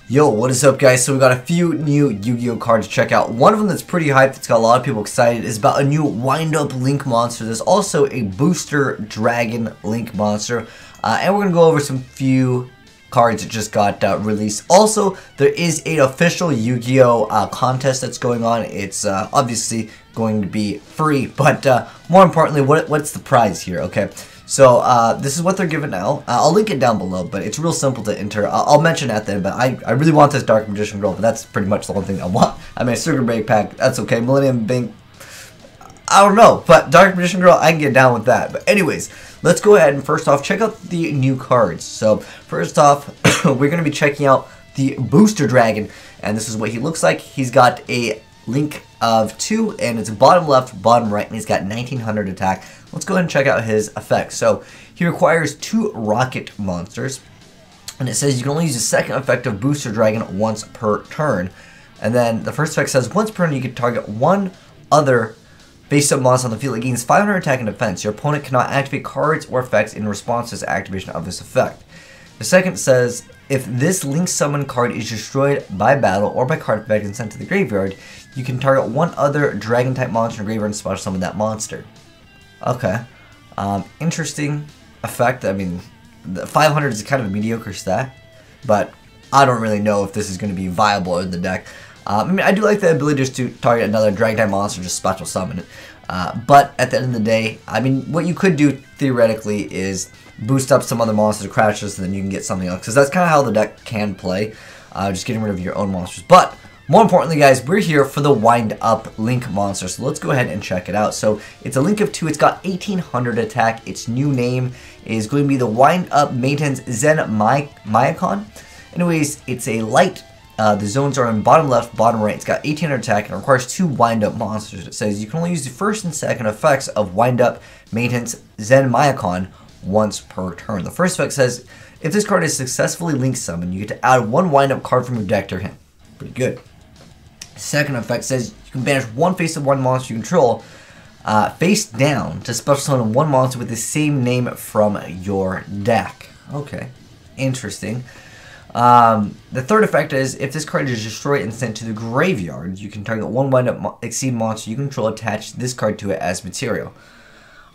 Yo, what is up guys? So we got a few new Yu-Gi-Oh cards to check out. One of them that's pretty hyped, that's got a lot of people excited, is about a new wind-up Link monster. There's also a booster dragon Link monster. And we're going to go over some few cards that just got released. Also, there is an official Yu-Gi-Oh contest that's going on. It's obviously going to be free, but more importantly, what's the prize here, okay? So, this is what they're giving now. I'll link it down below, but it's real simple to enter. I'll mention at the end, but I really want this Dark Magician Girl, but that's pretty much the only thing I want. I mean, a Circuit Break pack, that's okay. Millennium Bank, I don't know, but Dark Magician Girl, I can get down with that. But anyways, let's go ahead and first off, check out the new cards. So, first off, we're going to be checking out the Booster Dragon, and this is what he looks like. He's got a Link of 2, and it's bottom left, bottom right, and he's got 1900 attack. Let's go ahead and check out his effects. So, he requires 2 rocket monsters, and it says you can only use the second effect of Booster Dragon once per turn. And then the first effect says once per turn you can target one other face-up monster on the field. It gains 500 attack and defense. Your opponent cannot activate cards or effects in response to the activation of this effect. The second says, if this Link summon card is destroyed by battle or by card effect and sent to the graveyard, you can target one other Dragon-type monster in the graveyard and special summon that monster. Okay. Interesting effect. I mean, the 500 is kind of a mediocre stat, but I don't really know if this is going to be viable in the deck. I mean, I do like the ability just to target another Dragon-type monster, just special summon it. But at the end of the day, I mean, what you could do theoretically is boost up some other monsters, crashes, and then you can get something else. Because that's kind of how the deck can play, just getting rid of your own monsters. But more importantly, guys, we're here for the wind-up Link monster. So let's go ahead and check it out. So it's a Link of 2. It's got 1800 attack. Its new name is going to be the wind-up Maintenance Zen Mayakon. Anyways, it's a light. The zones are in bottom left, bottom right. It's got 1800 attack and it requires 2 wind-up monsters. It says you can only use the first and second effects of wind-up Maintenance Zen Mayakon once per turn. The first effect says if this card is successfully Link summoned, you get to add 1 wind-up card from your deck to your hand. Pretty good. Second effect says you can banish one face of one monster you control face down to special summon one monster with the same name from your deck. Okay, interesting. The third effect is if this card is destroyed and sent to the graveyard, you can target one wind-up Exceed monster you control, attach this card to it as material.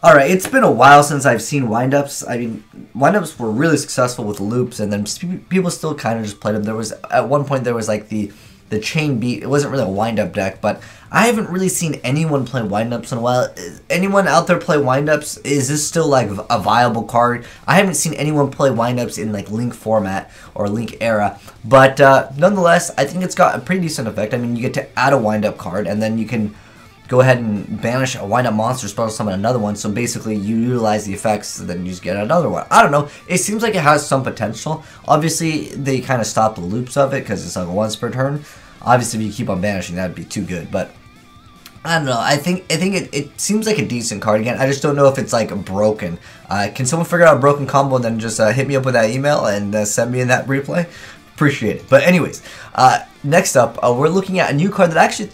Alright, it's been a while since I've seen wind-ups. I mean, wind-ups were really successful with loops, and then people still kind of just played them. There was, at one point, there was like the chain beat. It wasn't really a wind-up deck, but I haven't really seen anyone play wind-ups in a while. Is anyone out there play wind-ups? Is this still like a viable card? I haven't seen anyone play wind-ups in like Link format or Link era, but nonetheless, I think it's got a pretty decent effect. I mean, you get to add a wind-up card, and then you can go ahead and banish a wind-up monster, special summon another one. So basically, you utilize the effects, and then you just get another one. I don't know. It seems like it has some potential. Obviously, they kind of stop the loops of it because it's like a once per turn. Obviously, if you keep on banishing, that'd be too good. But I don't know. I think it seems like a decent card. Again, I just don't know if it's like broken. Can someone figure out a broken combo and then just hit me up with that email and send me in that replay? Appreciate it. But anyways, next up, we're looking at a new card that I actually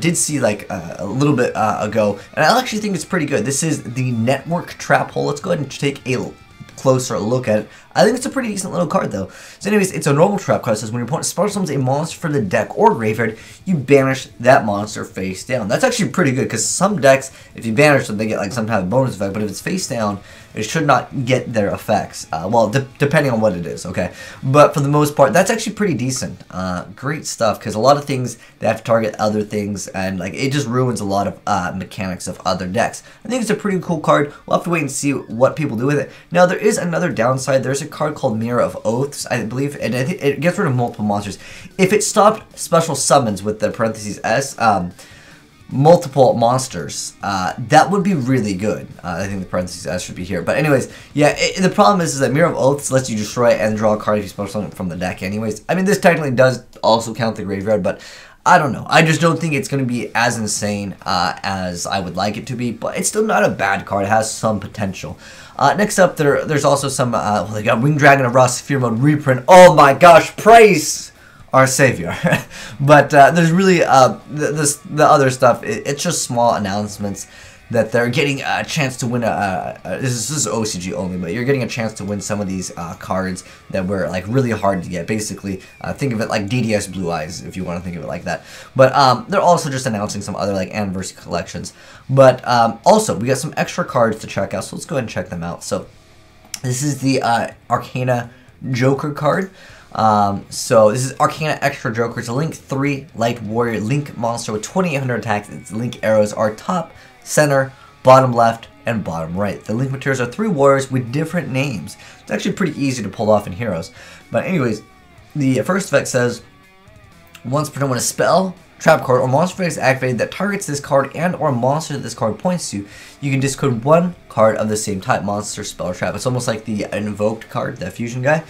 did see like a little bit ago, and I actually think it's pretty good. This is the Network Trap Hole. Let's go ahead and take a closer look at it. I think it's a pretty decent little card though. So anyways, it's a normal trap card. It says when your opponent special summons a monster for the deck or graveyard, you banish that monster face down. That's actually pretty good because some decks, if you banish them, they get like some type of bonus effect, but if it's face down, it should not get their effects. Well, depending on what it is, okay? But for the most part, that's actually pretty decent. Great stuff, because a lot of things, they have to target other things, and like it just ruins a lot of mechanics of other decks. I think it's a pretty cool card. We'll have to wait and see what people do with it. Now, there is another downside. There's a card called Mirror of Oaths, I believe, and I think it gets rid of multiple monsters. If it stopped special summons with the parentheses S, multiple monsters, that would be really good. I think the parentheses S should be here. But anyways, yeah, the problem is that Mirror of Oaths lets you destroy and draw a card if you special summon from the deck anyways. I mean, this technically does also count the graveyard, but I don't know. I just don't think it's going to be as insane as I would like it to be, but it's still not a bad card. It has some potential. Next up, there's also some, well, they got Winged Dragon of Rust Fear Mode reprint. Oh my gosh, praise our savior. But there's really, the other stuff, it's just small announcements. that they're getting a chance to win this is OCG only, but you're getting a chance to win some of these cards that were like really hard to get. Basically, think of it like DDS Blue Eyes if you want to think of it like that. But they're also just announcing some other like anniversary collections. But also we got some extra cards to check out, so let's go ahead and check them out. So this is the Arcana Joker card. So this is Arcana Extra Joker. It's a Link 3 Light Warrior Link monster with 2800 attacks. Its Link arrows are top, center, bottom left, and bottom right. The Link materials are 3 warriors with different names. It's actually pretty easy to pull off in Heroes. But anyways, the first effect says, once per turn when a spell, trap card, or monster effect is activated that targets this card and or monster that this card points to, you can discard 1 card of the same type, monster, spell, or trap. It's almost like the invoked card, the fusion guy.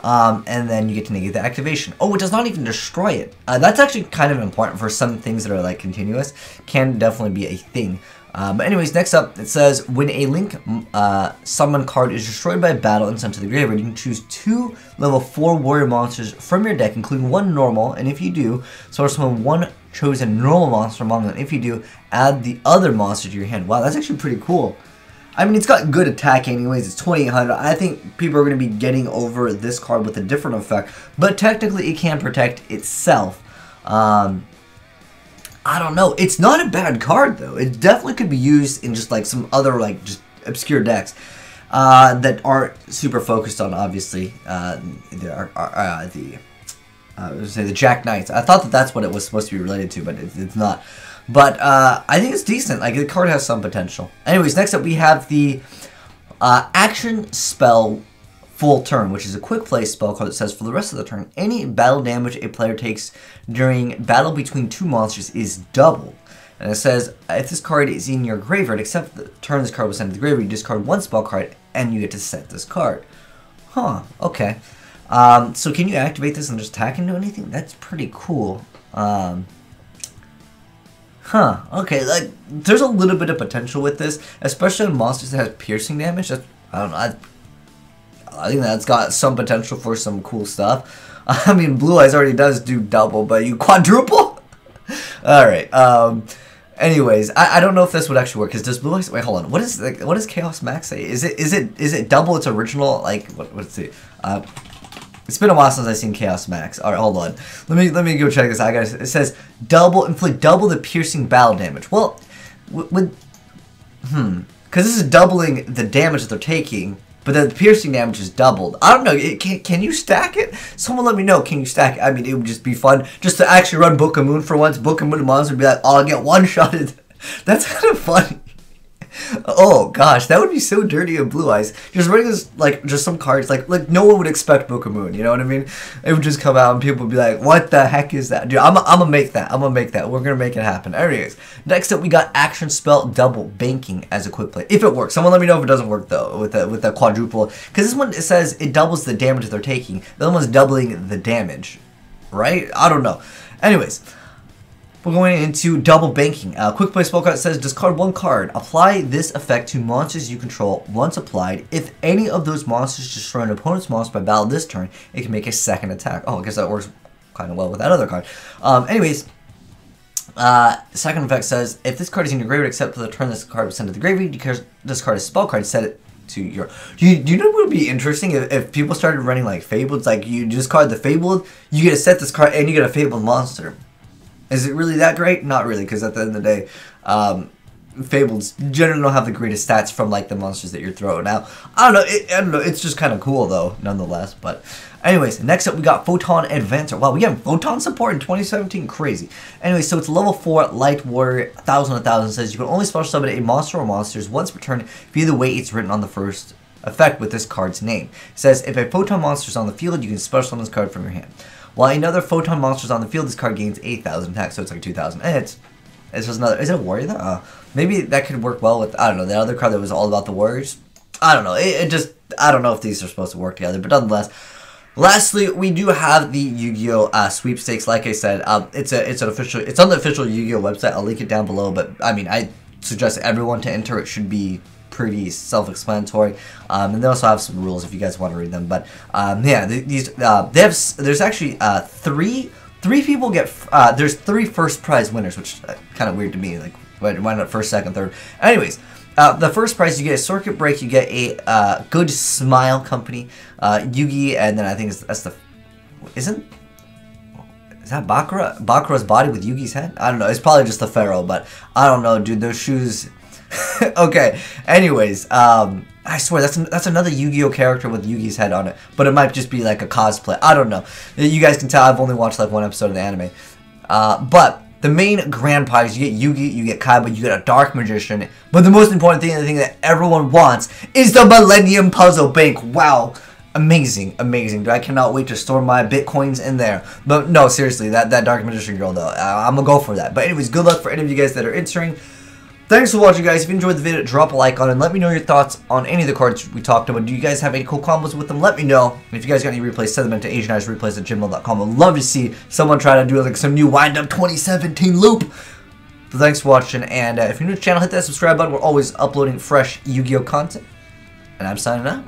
And then you get to negate the activation. Oh, it does not even destroy it. That's actually kind of important for some things that are like continuous. Can definitely be a thing. But anyways, next up, it says, when a Link summon card is destroyed by battle and sent to the graveyard, you can choose 2 level 4 warrior monsters from your deck, including 1 normal, and if you do, summon 1 chosen normal monster among them. If you do, add the other monster to your hand. Wow, that's actually pretty cool. I mean, it's got good attack anyways. It's 2800. I think people are going to be getting over this card with a different effect, but technically it can protect itself. I don't know. It's not a bad card though. It definitely could be used in just like some other like just obscure decks that aren't super focused on obviously the Jack Knights. I thought that that's what it was supposed to be related to, but it's not. But I think it's decent. Like, the card has some potential. Anyways, next up we have the Action Spell Full Turn, which is a quick play spell card that says, for the rest of the turn, any battle damage a player takes during battle between 2 monsters is doubled. And it says, if this card is in your graveyard, except the turn this card was sent to the graveyard, you discard 1 spell card, and you get to set this card. Huh, okay. So can you activate this and just attack into anything? That's pretty cool. Huh, okay, like, there's a little bit of potential with this, especially on monsters that have piercing damage. That's, I don't know, I think that's got some potential for some cool stuff. I mean, Blue Eyes already does do double, but you quadruple? Alright, anyways, I don't know if this would actually work, because does Blue Eyes, wait, hold on, what does Chaos Max say? Is it double its original, like, what's it, it's been a while since I've seen Chaos Max. Alright, hold on. Let me go check this out, guys. It says inflict double the piercing battle damage. Well, because this is doubling the damage that they're taking, but then the piercing damage is doubled. I don't know. Can you stack it? Someone let me know. Can you stack it? I mean, it would just be fun just to actually run Book of Moon for once. Book of Moon monster would be like, oh, I'll get one-shotted. That's kind of funny. Oh gosh, that would be so dirty of Blue Eyes. Just running this, like, just some cards, like no one would expect Book of Moon, you know what I mean? It would just come out and people would be like, what the heck is that? Dude, I'm gonna make that. We're gonna make it happen. Anyways, next up we got Action Spell Double Banking as a quick play. If it works. Someone let me know if it doesn't work though, with the quadruple. Because this one, it says it doubles the damage that they're taking. The other one's doubling the damage, right? I don't know. Anyways, we're going into Double Banking. Quick play spell card says, discard 1 card. Apply this effect to monsters you control once applied. If any of those monsters destroy an opponent's monster by battle this turn, it can make a second attack. Oh, I guess that works kind of well with that other card. Anyways, second effect says, if this card is in your graveyard except for the turn this card was sent to the graveyard, because this card is spell card, set it to your... Do you know what would be interesting if people started running like Fabled? Like, you discard the Fabled, you get to set this card, and you get a Fabled monster. Is it really that great? Not really, because at the end of the day, Fables generally don't have the greatest stats from like the monsters that you're throwing out. I don't know. It's just kind of cool though, nonetheless. But anyways, next up we got Photon Advancer. Wow, we got Photon support in 2017. Crazy. Anyway, so it's level 4 Light Warrior 1000 says you can only special summon a monster or monsters once per turn via the way it's written on the first effect with this card's name. It says if a Photon monster is on the field, you can special summon this card from your hand. While another Photon monster is on the field, this card gains 8,000 attack, so it's like 2,000. And it's just another. Is it a warrior though? Maybe that could work well with, I don't know, the other card that was all about the warriors. I don't know. I don't know if these are supposed to work together, but nonetheless. Lastly, we do have the Yu-Gi-Oh! Sweepstakes. Like I said, it's on the official Yu-Gi-Oh! Website. I'll link it down below. But I mean, I suggest everyone to enter. It should be pretty self-explanatory, and they also have some rules if you guys want to read them. But yeah, there's actually three people get there's 3 first prize winners, which is kind of weird to me. Like, But it went up first, second, third. Anyways, the first prize, you get a circuit break, you get a Good Smile Company, Yugi, and then I think that's the... Is that Bakura? Bakura's body with Yugi's head? I don't know. It's probably just the Pharaoh, but I don't know, dude. Those shoes... Okay, anyways, I swear, that's another Yu-Gi-Oh character with Yugi's head on it. But it might just be like a cosplay. I don't know. You guys can tell I've only watched like one episode of the anime. But the main grand prize, you get Yugi, you get Kaiba, you get a Dark Magician. But the most important thing, the thing that everyone wants, is the Millennium Puzzle Bank. Wow. Amazing, amazing. Dude, I cannot wait to store my Bitcoins in there. But no, seriously, that Dark Magician girl, though, I'm going to go for that. But anyways, good luck for any of you guys that are entering. Thanks for watching, guys. If you enjoyed the video, drop a like on it and let me know your thoughts on any of the cards we talked about. Do you guys have any cool combos with them? Let me know. And if you guys got any replays, send them into AzneyesReplays@gmail.com. I'd love to see someone try to do like some new wind-up 2017 loop. So thanks for watching, and if you're new to the channel, hit that subscribe button. We're always uploading fresh Yu-Gi-Oh content. And I'm signing out.